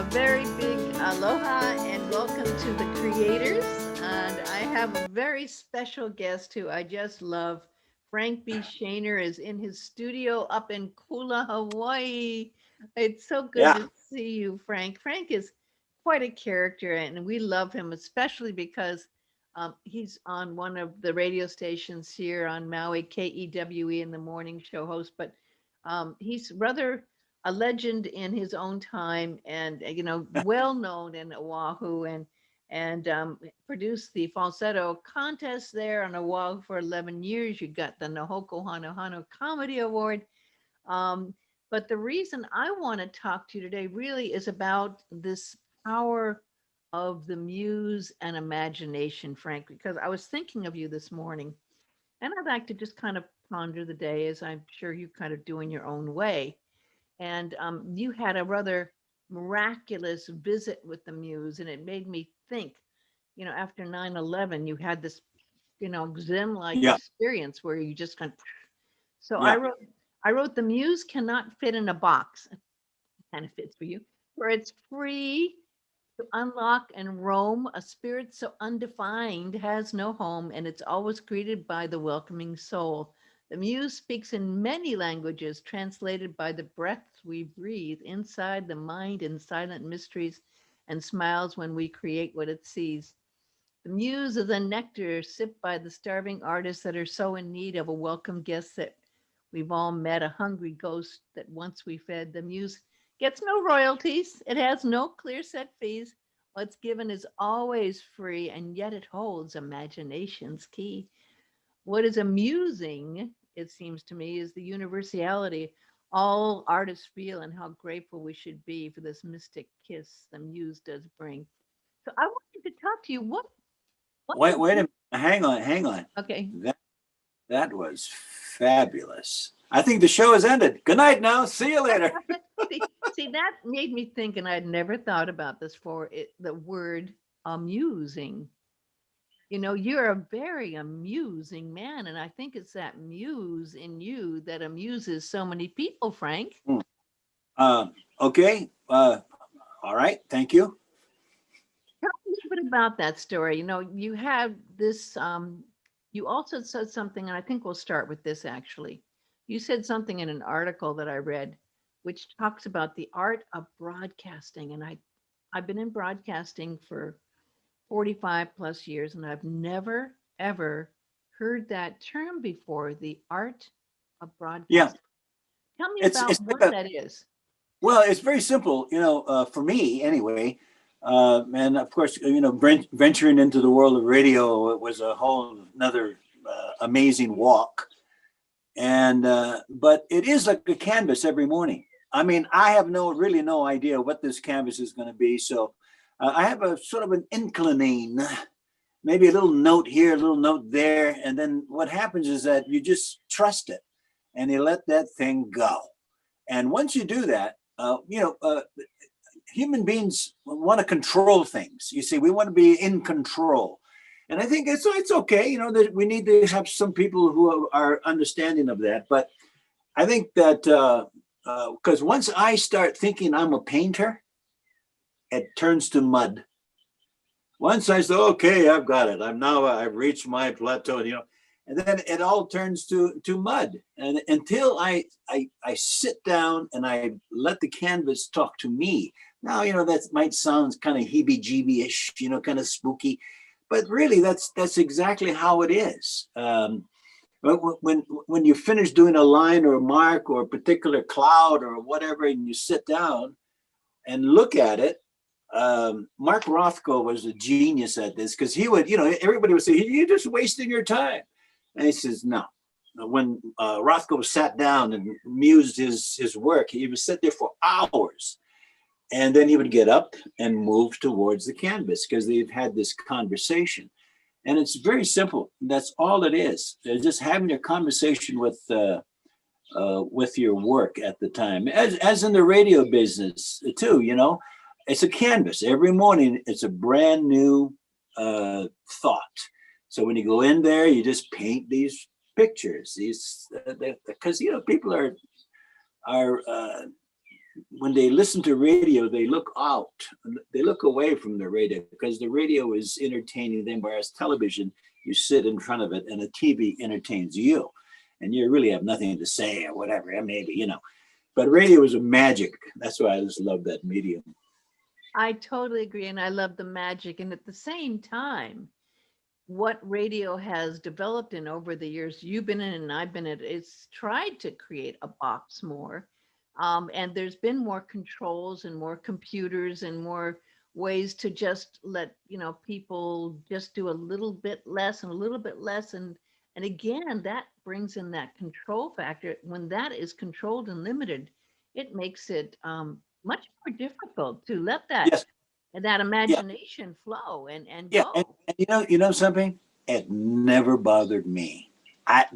A very big aloha and welcome to the creators. And I have a very special guest who I just love. Frank B. Shaner is in his studio up in Kula, Hawaii. It's so good Yeah, to see you, Frank. Frank is quite a character, and we love him, especially because he's on one of the radio stations here on Maui, KEWE, in the morning show host. But he's rather a legend in his own time, and well known in Oahu, and produced the falsetto contest there on Oahu for 11 years. You got the Na Hoku Hanohano Comedy Award. um, but the reason I want to talk to you today really is about this power of the muse and imagination, Frank, because I was thinking of you this morning, and I'd like to just kind of ponder the day, as I'm sure you kind of do in your own way. And you had a rather miraculous visit with the muse, and it made me think, after 9/11, you had this, Zen-like yeah, experience where you just kind of, so I yeah. wrote, I wrote, the muse cannot fit in a box. It kind of fits for you, where it's free to unlock and roam. A spirit so undefined has no home, and it's always greeted by the welcoming soul. The muse speaks in many languages, translated by the breaths we breathe inside the mind in silent mysteries, and smiles when we create what it sees. The muse is a nectar sipped by the starving artists that are so in need of a welcome guest that we've all met, a hungry ghost that once we fed. The muse gets no royalties. It has no clear set fees. What's given is always free, and yet it holds imagination's key. What is amusing, it seems to me, is the universality all artists feel, and how grateful we should be for this mystic kiss the muse does bring. So I wanted to talk to you. What Wait, would wait a you? minute. Hang on, hang on. Okay. That that was fabulous. I think the show has ended. Good night now. See you later. See, that made me think, and I'd never thought about this for it, the word amusing. You're a very amusing man, and I think it's that muse in you that amuses so many people, Frank. Hmm. Okay. All right. Thank you. Tell me a bit about that story. You have this, you also said something, and I think we'll start with this actually. You said something in an article that I read, which talks about the art of broadcasting. And I've been in broadcasting for 45 plus years, and I've never, ever heard that term before, the art of Yeah. broadcasting. Tell me It's about like what a that is. well. It's very simple. For me anyway. And of course, venturing into the world of radio, it was a whole another amazing walk. And but it is like a canvas every morning. I mean, I have really no idea what this canvas is going to be. So I have a sort of an inclination, maybe a little note here, a little note there, and then what happens is that you just trust it and you let that thing go. And once you do that, human beings want to control things. You see, we want to be in control. And I think it's okay, that we need to have some people who are understanding of that. But I think that because once I start thinking I'm a painter, it turns to mud. Once I say, okay, I've got it. I've reached my plateau, and then it all turns to mud. And until I sit down and I let the canvas talk to me. Now, that might sound kind of heebie-jeebie-ish, kind of spooky, but really that's exactly how it is. When you finish doing a line or a mark or a particular cloud or whatever, and you sit down and look at it, Mark Rothko was a genius at this because he would, everybody would say, "You're just wasting your time," and he says, "No." When Rothko sat down and mused his work, he would sit there for hours, and then he would get up and move towards the canvas because they've had this conversation. And it's very simple. That's all it is. They're just having a conversation with your work at the time, as in the radio business too. It's a canvas. Every morning, it's a brand new thought. So when you go in there, you just paint these pictures. These because people are when they listen to radio, they look out, they look away from the radio because the radio is entertaining them, whereas television, you sit in front of it and the TV entertains you, and you really have nothing to say or whatever, and maybe, you know. But radio is a magic. That's why I just love that medium. I totally agree. And I love the magic. And at the same time, what radio has developed in over the years you've been in and I've been in, it's tried to create a box more. And there's been more controls and more computers and more ways to just let, you know, people just do a little bit less and a little bit less. And again, that brings in that control factor. When that is controlled and limited, it makes it much more difficult to let that Yes. that Yeah. imagination flow and Yeah. go. And you know something? It never bothered me. I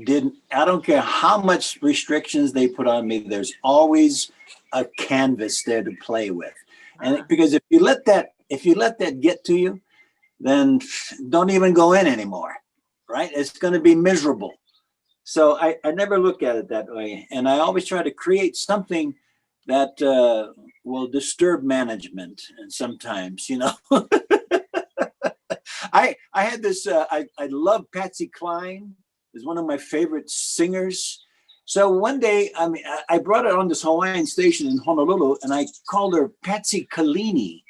don't care how much restrictions they put on me. There's always a canvas there to play with. And Ah, because if you let that get to you, then don't even go in anymore. Right? It's going to be miserable. So I never look at it that way. And I always try to create something that will disturb management. And sometimes, you know, I had this, I love Patsy Cline, is one of my favorite singers. So one day, I brought her on this Hawaiian station in Honolulu, and I called her Patsy Kalini,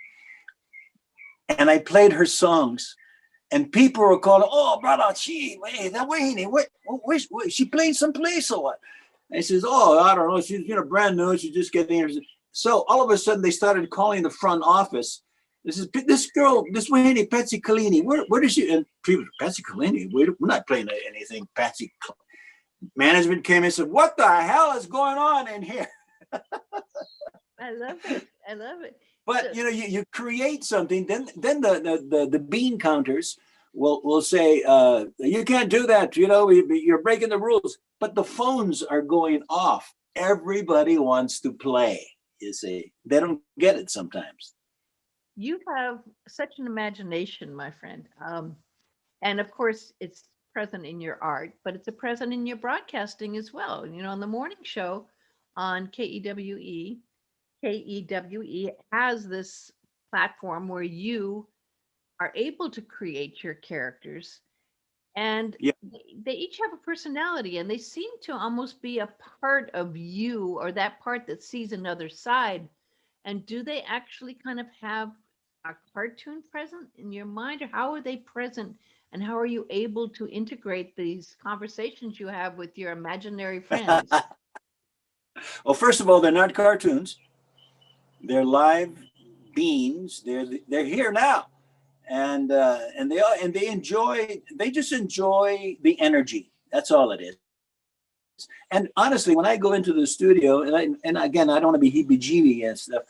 and I played her songs. And people were calling, oh, brother, she playing someplace or what? And he says, oh, I don't know. She's, you know, brand new. She's just getting here. So all of a sudden they started calling the front office. This girl, this Wayne, Patsy Kalini, where does she? And people, Patsy Kalini, we're not playing anything. Management came in and said, what the hell is going on in here? I love it. I love it. But you know, you create something, then the bean counters will say, you can't do that, you know, you're breaking the rules. But the phones are going off. Everybody wants to play, you see. They don't get it sometimes. You have such an imagination, my friend. And of course, it's present in your art, but it's a present in your broadcasting as well. You know, on the morning show on KEWE has this platform where you are able to create your characters, and Yeah. they each have a personality, and they seem to almost be a part of you, or that part that sees another side. And do they actually kind of have a cartoon present in your mind, or how are they present? And how are you able to integrate these conversations you have with your imaginary friends? Well, first of all, they're not cartoons. They're live beings. They're here now. They just enjoy the energy. That's all it is. And honestly, when I go into the studio, and again, I don't want to be heebie-jeebie and stuff.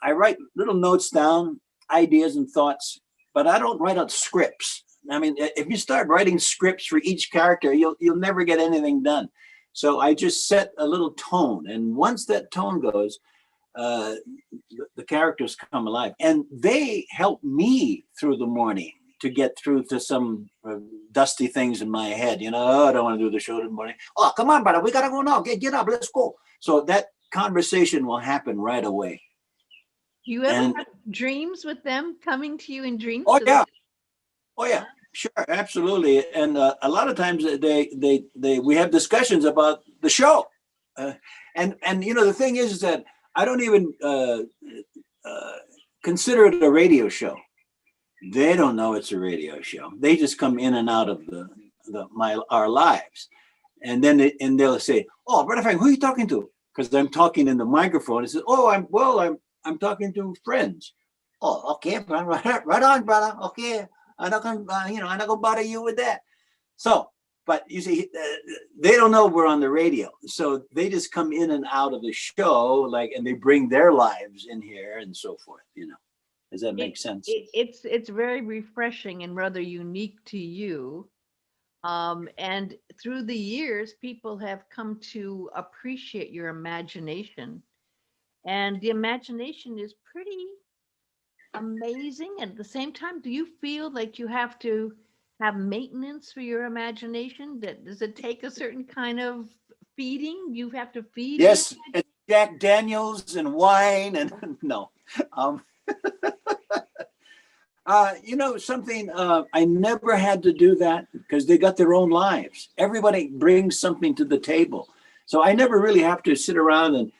I write little notes down, ideas and thoughts, but I don't write out scripts. I mean, if you start writing scripts for each character, you'll never get anything done. So I just set a little tone, and once that tone goes, uh, the characters come alive, and they help me through the morning to get through to some dusty things in my head. You know, oh, I don't want to do the show in the morning. Oh, come on, brother, we gotta go now. Get up, let's go. So that conversation will happen right away. Do you ever And have dreams with them coming to you in dreams? oh Do yeah, they? oh yeah, Huh? sure, absolutely. And a lot of times we have discussions about the show, uh, and you know the thing is that I don't even uh, consider it a radio show. They don't know it's a radio show. They just come in and out of our lives, and then they'll say, "Oh, brother Frank, who are you talking to?" Because I'm talking in the microphone. It says, "Oh, I'm talking to friends." Oh, okay, right on, brother. Okay, I'm not gonna I'm not gonna bother you with that. So, but you see, they don't know we're on the radio, so they just come in and out of the show, like, and they bring their lives in here and so forth. You know, does that It, make sense? it's very refreshing and rather unique to you. And through the years, people have come to appreciate your imagination. And the imagination is pretty amazing. At the same time, do you feel like you have to have maintenance for your imagination? That does it take a certain kind of feeding? You have to feed your Yes, imagination? Jack Daniels and wine and no. Um, something, I never had to do that because they got their own lives. Everybody brings something to the table. So I never really have to sit around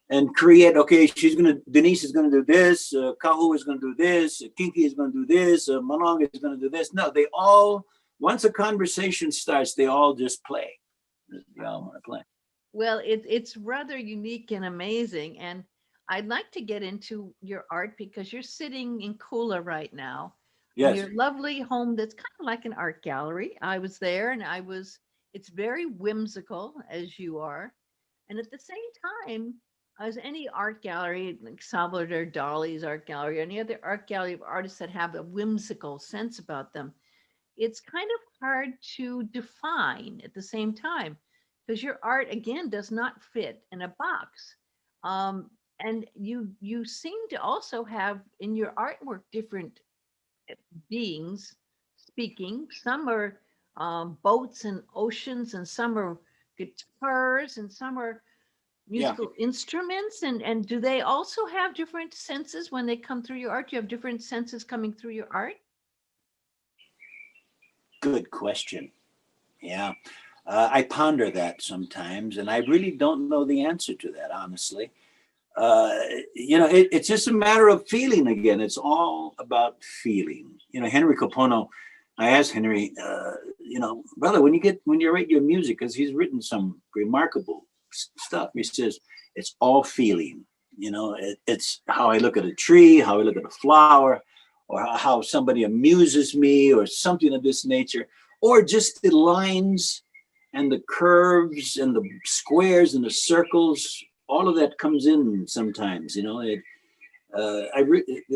and create, okay, Denise is going to do this, Kahu is going to do this, Kinky is going to do this, Malong is going to do this. No, they all, once a conversation starts, they all just play. They all want to play. Well, it's rather unique and amazing. And I'd like to get into your art because you're sitting in Kula right now. In Yes. your lovely home that's kind of like an art gallery. I was there and it's very whimsical as you are. And at the same time, as any art gallery, like Salvador Dali's art gallery, or any other art gallery of artists that have a whimsical sense about them, it's kind of hard to define at the same time because your art again does not fit in a box. And you seem to also have in your artwork different beings speaking. Some are boats and oceans, and some are guitars, and some are musical instruments. And do they also have different senses when they come through your art? Do you have different senses coming through your art? Good question. Yeah. I ponder that sometimes, and I really don't know the answer to that, honestly. It's just a matter of feeling again. It's all about feeling. Henry Capono, I asked Henry, brother, when you write your music, because he's written some remarkable stuff, he says, it's all feeling. It's how I look at a tree, how I look at a flower, or how somebody amuses me, or something of this nature, or just the lines and the curves and the squares and the circles. All of that comes in sometimes. There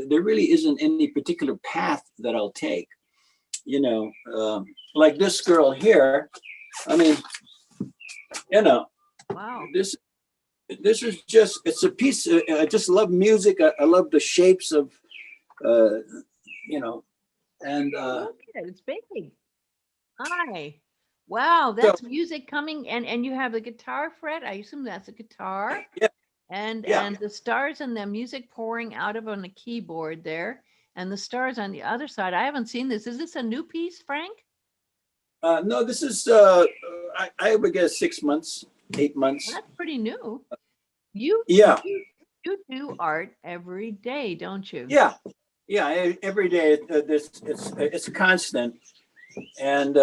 really isn't any particular path that I'll take. Like this girl here. I mean, Wow. This is just, it's a piece. I just love music. I love the shapes of, and Look at it. It's big. Hi. Wow, so that's music coming and you have the guitar fret. I assume that's a guitar. yeah, And yeah. and the stars and the music pouring out of on the keyboard there. And the stars on the other side. I haven't seen this. Is this a new piece, Frank? No, this is I would guess 6 months, 8 months. That's pretty new. You Yeah. you do art every day, don't you? Yeah, every day. It's constant, and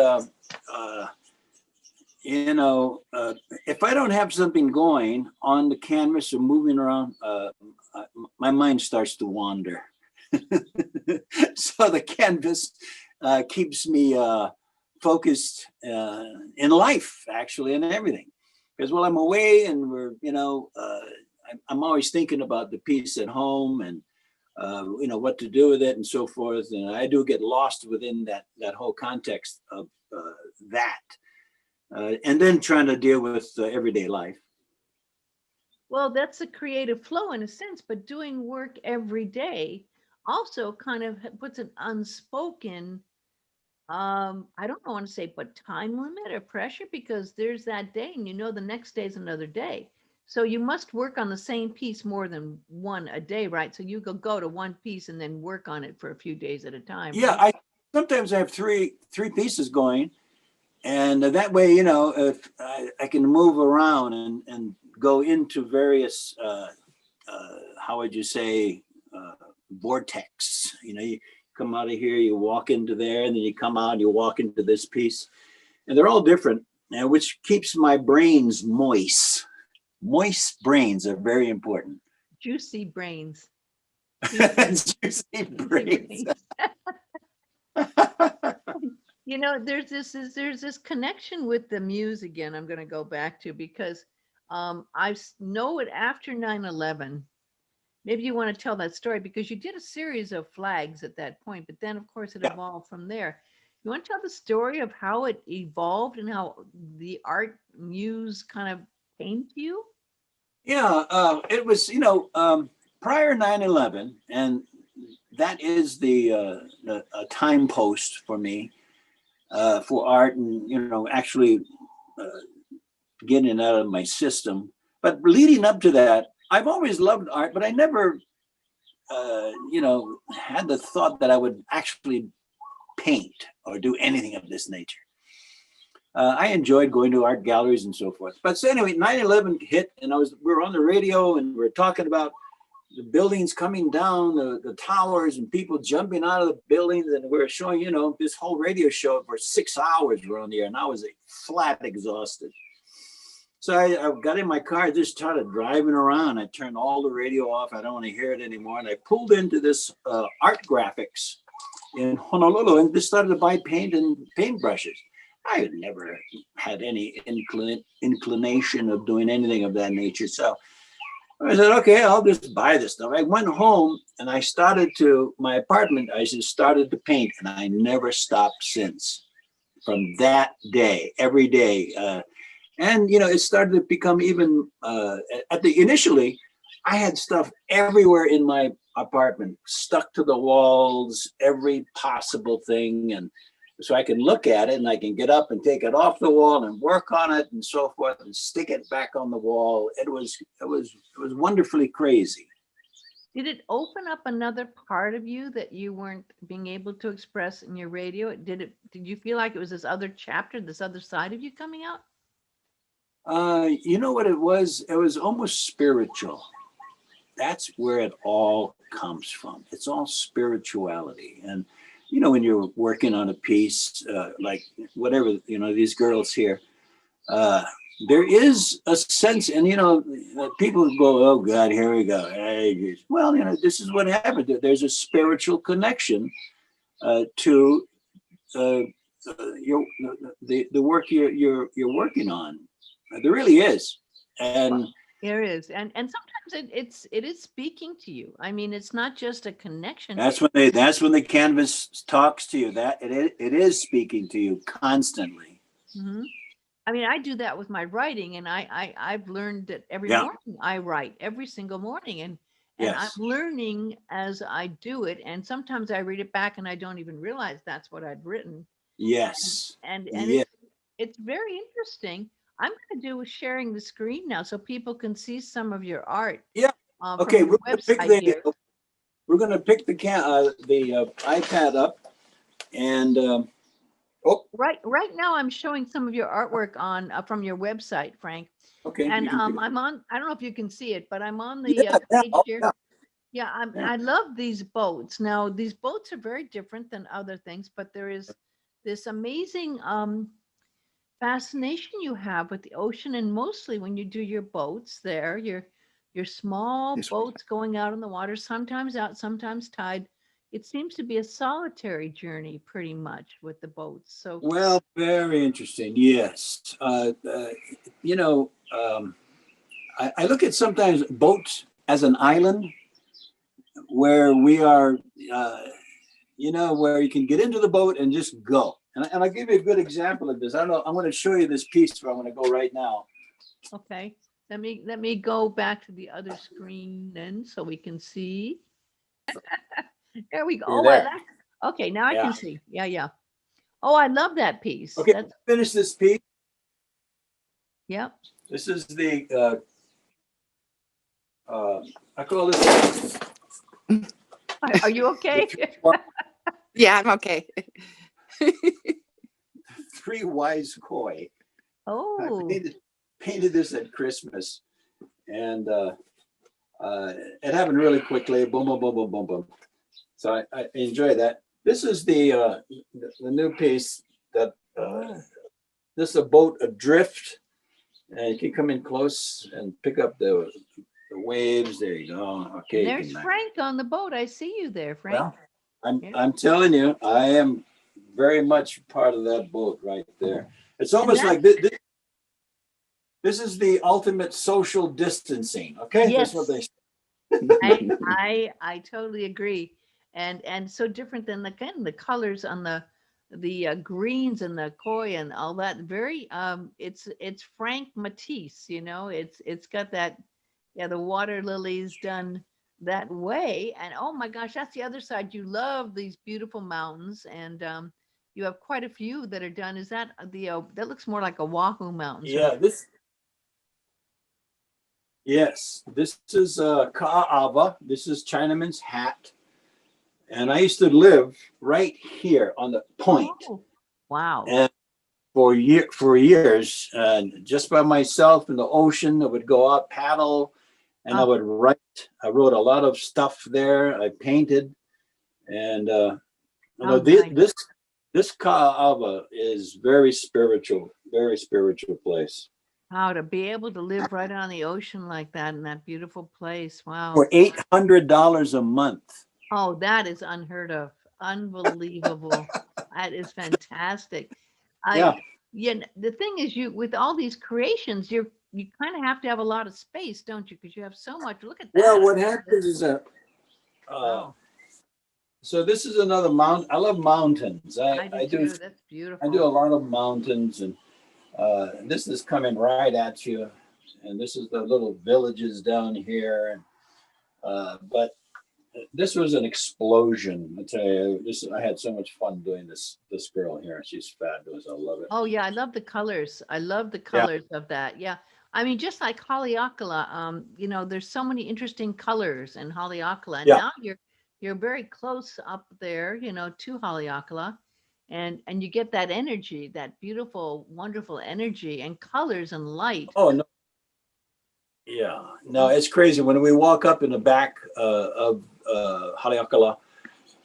if I don't have something going on the canvas or moving around, my mind starts to wander. So the canvas keeps me focused in life, actually, and everything. Because while I'm away, and I'm always thinking about the piece at home and what to do with it and so forth. And I do get lost within that whole context of that, and then trying to deal with everyday life. Well, that's a creative flow in a sense, but doing work every day also kind of puts an unspoken, I don't want to say, but time limit or pressure because there's that day and the next day is another day. So you must work on the same piece more than one a day, right? So you go to one piece and then work on it for a few days at a time. Yeah, right? sometimes I have three pieces going, and that way, if I can move around and go into various, how would you say, vortex. You come out of here, you walk into there, and then you come out, and you walk into this piece, and they're all different, which keeps my brains moist. Moist brains are very important. Juicy brains. Juicy brains. There's this connection with the muse again. I'm going to go back to because I know it after 9/11. Maybe you want to tell that story because you did a series of flags at that point, but then of course it evolved from there. You want to tell the story of how it evolved and how the art muse kind of came to you? Yeah, it was, prior 9/11, and that is the time post for me for art and, actually getting it out of my system. But leading up to that, I've always loved art, but I never, had the thought that I would actually paint or do anything of this nature. I enjoyed going to art galleries and so forth. But so anyway, 9/11 hit, and we were on the radio, and we were talking about the buildings coming down, the towers, and people jumping out of the buildings, and we were showing, this whole radio show for 6 hours. We're on the air, and I was flat exhausted. So I got in my car, just started driving around. I turned all the radio off. I don't want to hear it anymore. And I pulled into this art graphics in Honolulu and just started to buy paint and paintbrushes. I had never had any inclination of doing anything of that nature. So I said, okay, I'll just buy this stuff. I went home and I my apartment, I just started to paint, and I never stopped since. From that day, every day. And, it started to become even, initially, I had stuff everywhere in my apartment, stuck to the walls, every possible thing. And so I can look at it and I can get up and take it off the wall and work on it and so forth and stick it back on the wall. It was wonderfully crazy. Did it open up another part of you that you weren't being able to express in your radio? Did you feel like it was this other chapter, this other side of you coming out? You know what it was? It was almost spiritual. That's where it all comes from. It's all spirituality. And, when you're working on a piece, like whatever, these girls here, there is a sense, and, people go, oh God, here we go. Well, this is what happened. There's a spiritual connection to the work you're working on. There really is. And there is. And sometimes it is speaking to you. I mean, it's not just a connection. That's when the canvas talks to you. That it is speaking to you constantly. Mm-hmm. I mean, I do that with my writing, and I've learned that every morning I write, every single morning, and I'm learning as I do it. And sometimes I read it back and I don't even realize that's what I'd written. Yes. And it's very interesting. I'm going to do sharing the screen now so people can see some of your art. Yeah. Okay. We're going to pick the iPad up, and right now I'm showing some of your artwork on from your website, Frank. Okay. And I'm on. I don't know if you can see it, but I'm on the page here. Yeah. I love these boats. Now these boats are very different than other things, but there is this amazing fascination you have with the ocean, and mostly when you do your boats there, your small boats going out on the water, sometimes out, sometimes tied. It seems to be a solitary journey pretty much with the boats. So well, very interesting. Yes. I look at sometimes boats as an island where we are, where you can get into the boat and just go. And I'll give you a good example of this. I don't know. I'm going to show you this piece where I'm going to go right now. Okay. Let me go back to the other screen then so we can see. There we go. Okay, now I can see. Yeah. Oh, I love that piece. Okay, let's finish this piece. Yep. This is the, I call this. Are you okay? Yeah, I'm okay. 3 wise koi. Oh. I painted this at Christmas, and it happened really quickly. Boom, boom, boom, boom, boom, boom. So I enjoy that. This is the new piece that this is a boat adrift, and you can come in close and pick up the waves. There you go. Okay. There's Frank on the boat. I see you there, Frank. Well, I'm telling you, I am very much part of that boat right there. It's almost like this is the ultimate social distancing. Okay. Yes. That's what they say. I totally agree. And so different than the colors on the greens and the koi and all that. Very it's Frank Matisse, it's got that, the water lilies done that way. And oh my gosh, that's the other side. You love these beautiful mountains, and you have quite a few that are done. Is that that looks more like a Oahu mountains? Yeah, right? Yes, this is Ka'ava. This is Chinaman's hat. And I used to live right here on the point. Oh, wow. And for years, just by myself in the ocean, I would go out paddle, and I Oh, would write. I wrote a lot of stuff there. I painted, and how nice. this Ka'ava is very spiritual place. How to be able to live right on the ocean like that in that beautiful place. Wow. For $800 a month. Oh, that is unheard of. Unbelievable. That is fantastic. Yeah. I yeah, the thing is you with all these creations, you kind of have to have a lot of space, don't you? Because you have so much. Look at Well, that. what happens is that Wow. so this is another mount. I love mountains. I do too. That's I do a beautiful. lot of mountains, and this is coming right at you, and this is the little villages down here, and but this was an explosion. I tell you, I had so much fun doing this girl here. She's fabulous. I love it. Oh yeah, I love the colors. I love the Yeah. colors of that. Yeah. I mean, just like Haleakala, there's so many interesting colors in Haleakala. And Yeah. now you're very close up there, to Haleakala. And you get that energy, that beautiful, wonderful energy and colors and light. Oh no. Yeah. No, it's crazy when we walk up in the back of Haleakala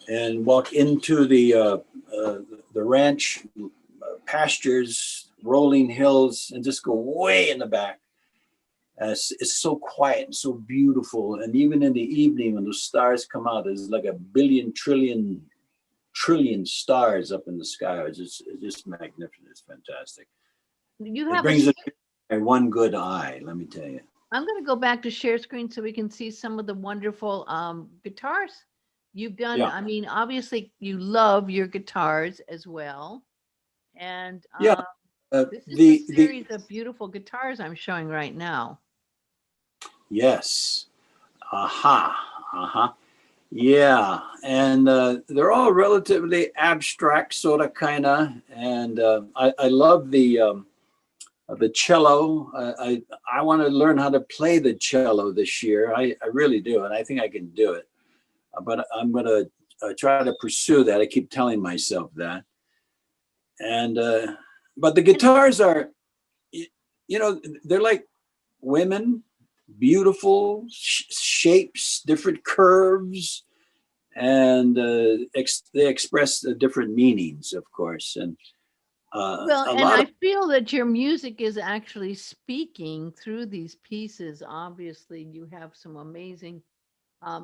and walk into the ranch pastures, rolling hills, and just go way in the back. It's so quiet and so beautiful. And even in the evening, when the stars come out, there's like a billion, trillion stars up in the sky. It's just magnificent. It's fantastic. You It have brings it in one good eye, let me tell you. I'm going to go back to share screen so we can see some of the wonderful guitars you've done. Yeah. I mean, obviously you love your guitars as well. And Yeah. this is a series of beautiful guitars I'm showing right now. Yes. Yeah. And they're all relatively abstract, sort of, kind of. And I love the cello. I want to learn how to play the cello this year. I really do. And I think I can do it. But I'm going to try to pursue that. I keep telling myself that. And but the guitars are, they're like women, beautiful shapes, different curves, and they express different meanings, of course. And Well, and I feel that your music is actually speaking through these pieces. Obviously, you have some amazing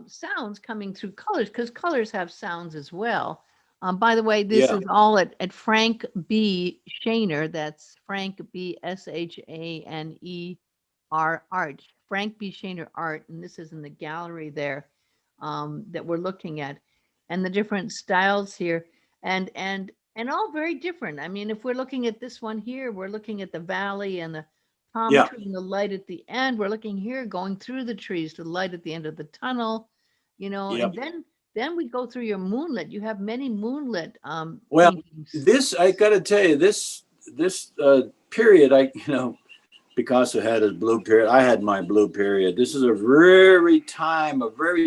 sounds coming through colors because colors have sounds as well. By the way, this is all at Frank B. Shaner. That's Frank B. Shane Art. Frank B. Shaner Art, and this is in the gallery there that we're looking at, and the different styles here, and all very different. I mean, if we're looking at this one here, we're looking at the valley and the palm tree and the light at the end. We're looking here, going through the trees to the light at the end of the tunnel, and then we go through your moonlit. You have many moonlit paintings. This, I got to tell you, this period, Picasso had his blue period. I had my blue period. This is a very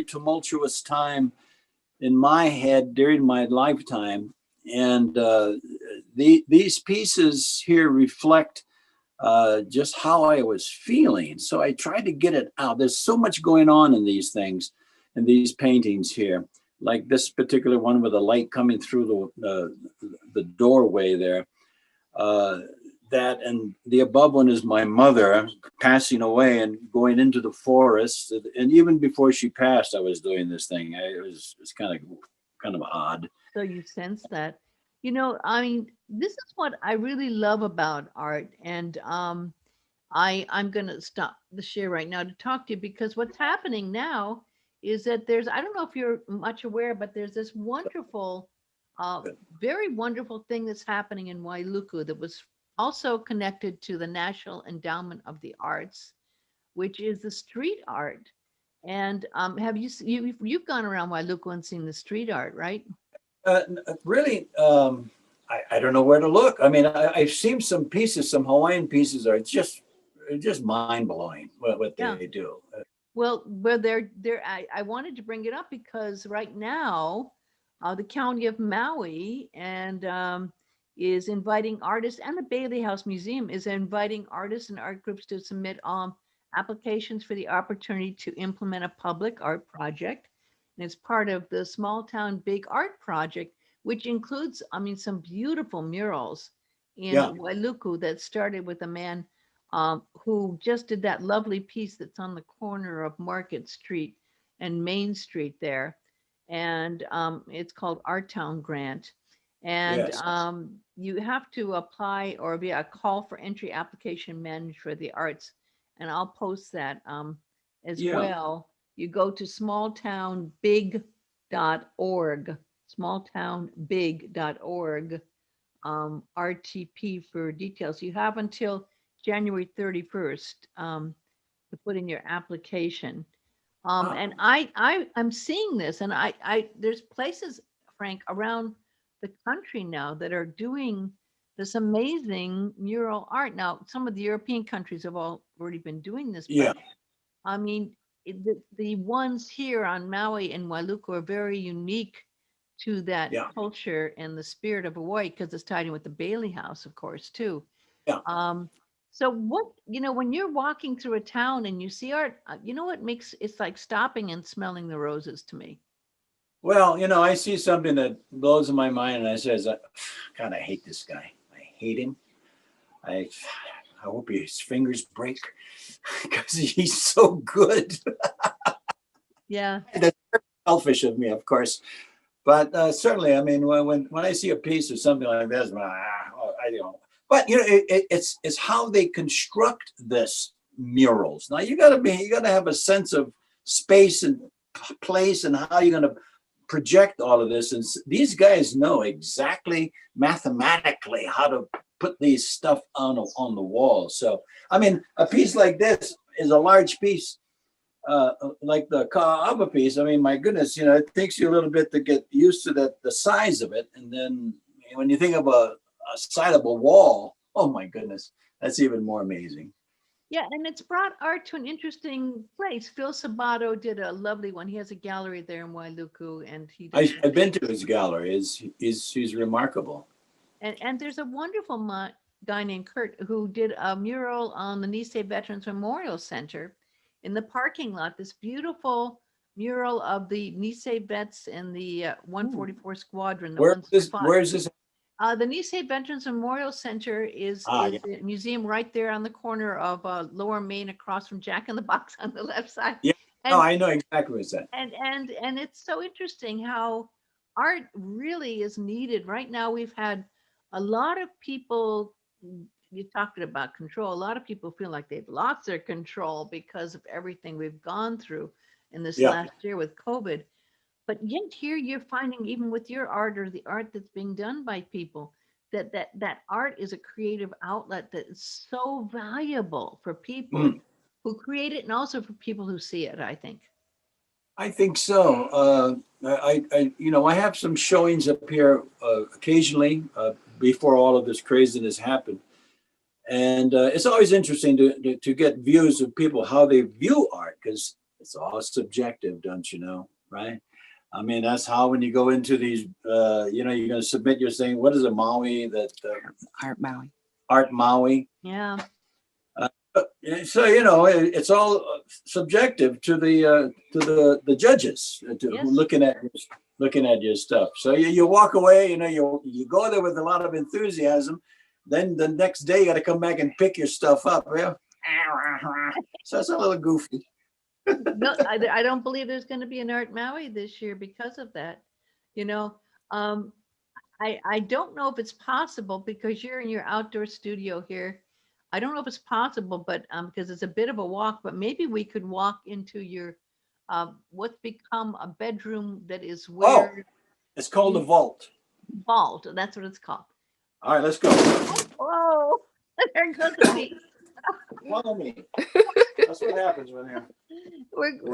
tumultuous time in my head during my lifetime. And these pieces here reflect just how I was feeling. So I tried to get it out. There's so much going on in these things, in these paintings here, like this particular one with the light coming through the doorway there. That and the above one is my mother passing away and going into the forest. And even before she passed, I was doing this thing. It's kind of odd. So you sense that, I mean, this is what I really love about art. And I'm going to stop the share right now to talk to you because what's happening now is that I don't know if you're much aware, but there's this wonderful, very wonderful thing that's happening in Wailuku that was also connected to the National Endowment of the Arts, which is the street art. And have you've gone around Wailuku and seen the street art, right? Really, I don't know where to look. I mean, I've seen some pieces, some Hawaiian pieces are just just mind blowing what Yeah. they do. Well, I wanted to bring it up because right now, the county of Maui is inviting artists, and the Bailey House Museum is inviting artists and art groups to submit applications for the opportunity to implement a public art project. And it's part of the Small Town Big Art Project, which includes, I mean, some beautiful murals in Yeah. Wailuku that started with a man who just did that lovely piece that's on the corner of Market Street and Main Street there. And it's called Art Town Grant. And Yes. you have to apply or be a call for entry application managed for the arts. And I'll post that as Yeah. well. You go to smalltownbig.org, smalltownbig.org, RTP for details. You have until January 31st to put in your application. And I'm seeing this, and there's places, Frank, around the country now that are doing this amazing mural art. Now, some of the European countries have already been doing this, Yeah. but I mean, the ones here on Maui and Wailuku are very unique to that Yeah. culture and the spirit of Hawaii because it's tied in with the Bailey House, of course, too. Yeah. So what, when you're walking through a town and you see art, what makes it's like stopping and smelling the roses to me. Well, I see something that blows my mind, and I says, God, I hate this guy. I hate him. I hope his fingers break because he's so good. Yeah. That's selfish of me, of course. But certainly, I mean, when I see a piece of something like this, I don't. But it's how they construct this murals. Now you got to have a sense of space and place and how you're going to project all of this. And these guys know exactly mathematically how to put these stuff on the wall. So I mean, a piece like this is a large piece. Like the Ka'aba piece, I mean, my goodness, it takes you a little bit to get used to the size of it. And then when you think of a side of a wall, oh my goodness, that's even more amazing. Yeah, and it's brought art to an interesting place. Phil Sabato did a lovely one. He has a gallery there in Wailuku, and I've been to his gallery. He's remarkable. And there's a wonderful guy named Kurt who did a mural on the Nisei Veterans Memorial Center in the parking lot. This beautiful mural of the Nisei vets in the 144 Squadron. Where is this? The Nisei Veterans Memorial Center is yeah. a museum right there on the corner of Lower Main, across from Jack in the Box on the left side. Yeah, and, no, I know exactly what it's at. And it's so interesting how art really is needed. Right now, we've had a lot of people, you talked about control, a lot of people feel like they've lost their control because of everything we've gone through in this last year with COVID. But yet here you're finding, even with your art or the art that's being done by people, that art is a creative outlet that is so valuable for people who create it and also for people who see it, I think. I think so. I have some showings up here occasionally before all of this craziness happened. And it's always interesting to get views of people, how they view art, because it's all subjective, don't you know, right? I mean, that's how when you go into these, you're going to submit your thing. What is a Maui that? Art Maui. Art Maui. Yeah. So it's all subjective to the judges who looking at your stuff. So you walk away, you go there with a lot of enthusiasm. Then the next day you got to come back and pick your stuff up. Yeah. So it's a little goofy. No, I don't believe there's going to be an Art Maui this year because of that. I don't know if it's possible because you're in your outdoor studio here. I don't know if it's possible, but because it's a bit of a walk, but maybe we could walk into your what's become a bedroom that is where. Oh, it's called a vault. Vault, that's what it's called. All right, let's go. Whoa, there goes the piece. Follow me. That's what happens when you're.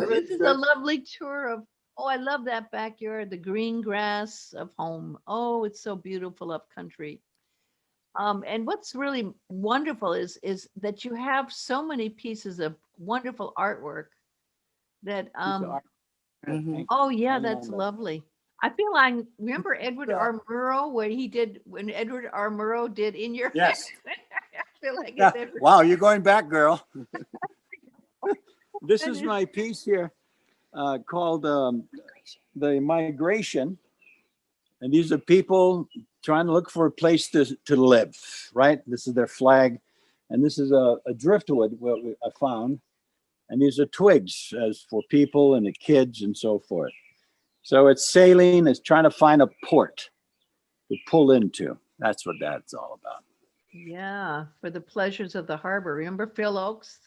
This is a lovely tour of. Oh, I love that backyard, the green grass of home. Oh, it's so beautiful up country. And what's really wonderful is that you have so many pieces of wonderful artwork that Mhm. oh yeah, Hang that's on, bud. lovely. I feel like remember Edward R. Murrow when Edward R. Murrow did In Your Yes. Head? I feel like Yeah. it's Edward. Wow, you're going back, girl. This That is is- my piece here called The Migration. And these are people trying to look for a place to live, right? This is their flag. And this is a driftwood what I found. And these are twigs as for people and the kids and so forth. So it's sailing, it's trying to find a port to pull into. That's what that's all about. Yeah, for the pleasures of the harbor. Remember Phil Oakes?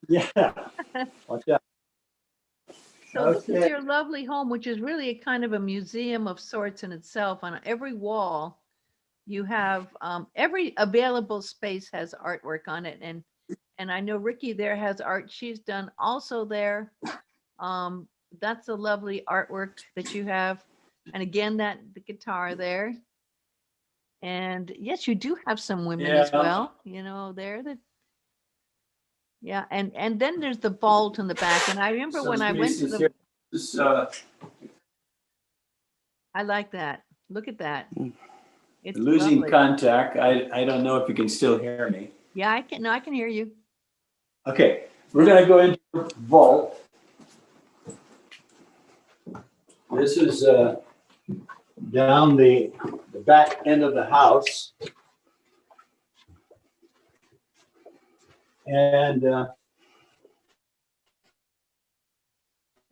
Yeah. Watch out. So this is Okay. your lovely home, which is really a kind of a museum of sorts in itself. On every wall, you have every available space has artwork on it, and I know Ricky there has art she's done also there. That's a lovely artwork that you have, and again that the guitar there, and yes, you do have some women as Yeah. well. There that yeah, and then there's the vault in the back, and I remember when I went to pieces the here. This, I like that. Look at that. It's losing lovely. contact. I don't know if you can still hear me. Yeah, I can. No, I can hear you. Okay, we're gonna go into the vault. This is down the back end of the house. And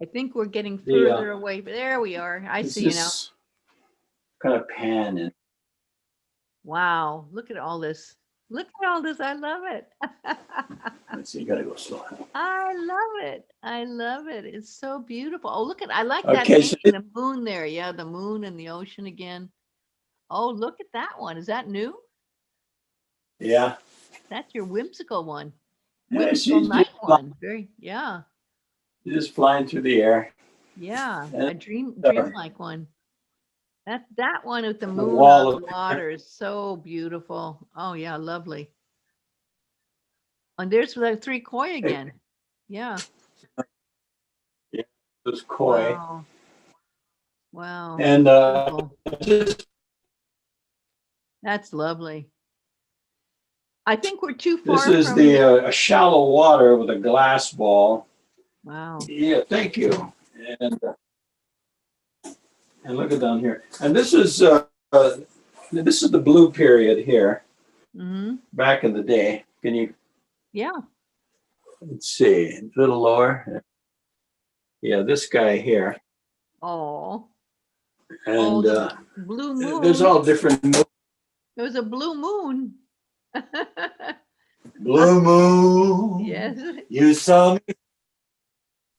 I think we're getting The, further away. There we are. I this see you now. is kind of pan and Wow. Look at all this. Look at all this. I love it. let's see, you gotta go slow. I love it. I love it. It's so beautiful. Oh, look at, I like that Okay, so painting, the moon there. Yeah, the moon and the ocean again. Oh, look at that one. Is that new? yeah. That's your whimsical one. Yeah, Whimsical she's night just, fly- one. Very, yeah. just flying through the air. Yeah. Yeah. A dreamlike one. That one with the moon wall on the of- water is so beautiful. Oh yeah, lovely. And there's the three koi again. Yeah. Those koi. Wow. Wow. And Beautiful. just That's lovely. I think we're too this far is from the shallow water with a glass ball. wow. Yeah, thank you. And look at down here. And this is the blue period here, Mm-hmm. back in the day. Can you Yeah. let's see, a little lower? Yeah, this guy here. Oh. And the blue moon. there's all different There's a blue moon. blue moon. Yes. You saw me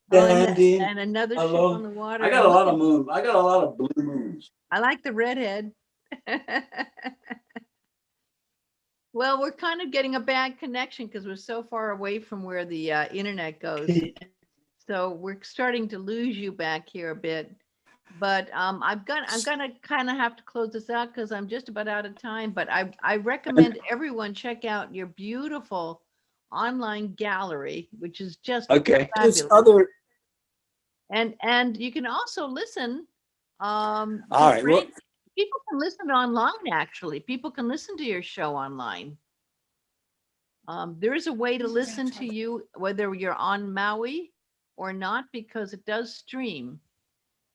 Oh, and, standing. and another ship alone. on the water. I got a lot of moon. I got a lot of blue moons. I like the redhead. Well, we're kind of getting a bad connection because we're so far away from where the internet goes. So we're starting to lose you back here a bit. But I'm gonna kind of have to close this out because I'm just about out of time. But I recommend everyone check out your beautiful online gallery, which is just Okay. fabulous. There's other. And you can also listen. All right. Well, People can listen online. Actually, people can listen to your show online. There is a way to listen to you whether you're on Maui or not, because it does stream,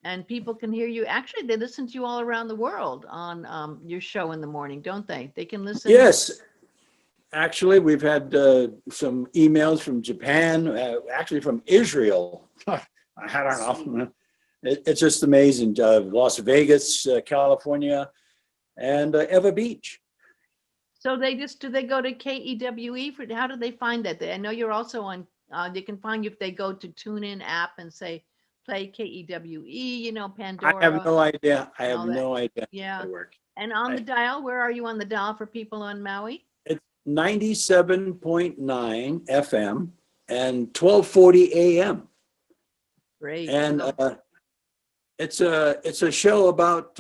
and people can hear you. Actually, they listen to you all around the world on your show in the morning, don't they? They can listen. yes. Actually, we've had some emails from Japan, actually from Israel. I don't know. It's just amazing. Las Vegas, California, and Eva Beach. So do they go to KEWE for, how do they find that? I know you're also on, they can find you if they go to TuneIn app and say, play KEWE, Pandora. I have no idea. I have all that. no idea Yeah. how it works. And on the dial, where are you on the dial for people on Maui? It's 97.9 FM and 1240 AM. Great. And it's a show about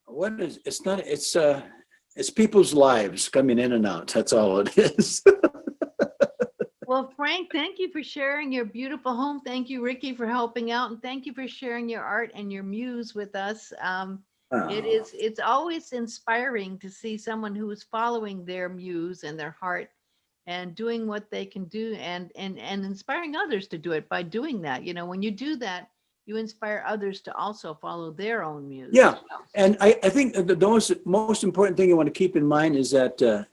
it's It's people's lives coming in and out. That's all it is. Well, Frank, thank you for sharing your beautiful home. Thank you, Ricky, for helping out, and thank you for sharing your art and your muse with us. It's always inspiring to see someone who is following their muse and their heart and doing what they can do, and inspiring others to do it by doing that. When you do that, you inspire others to also follow their own muse. Yeah, and I think the most important thing you want to keep in mind is that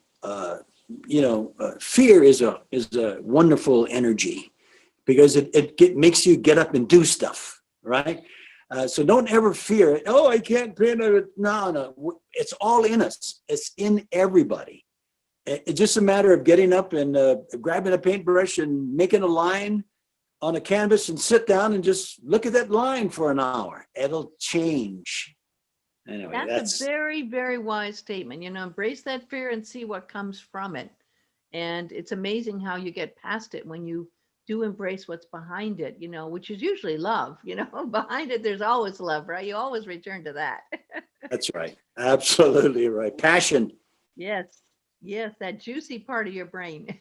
fear is a wonderful energy, because it makes you get up and do stuff, right? So don't ever fear it. Oh, I can't paint it. No, it's all in us. It's in everybody. It's just a matter of getting up and grabbing a paintbrush and making a line on a canvas and sit down and just look at that line for an hour. It'll change. Anyway, that's a very, very wise statement. Embrace that fear and see what comes from it. And it's amazing how you get past it when you do embrace what's behind it, which is usually love. Behind it, there's always love, right? You always return to that. That's right. Absolutely right. Passion. Yes. Yes, that juicy part of your brain.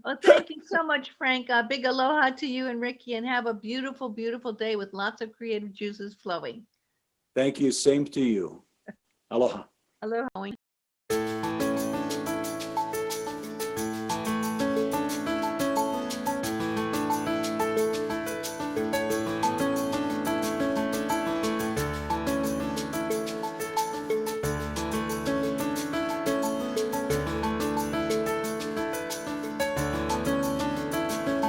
Well, thank you so much, Frank. Big aloha to you and Ricky, and have a beautiful, beautiful day with lots of creative juices flowing. Thank you. Same to you. Aloha. Aloha.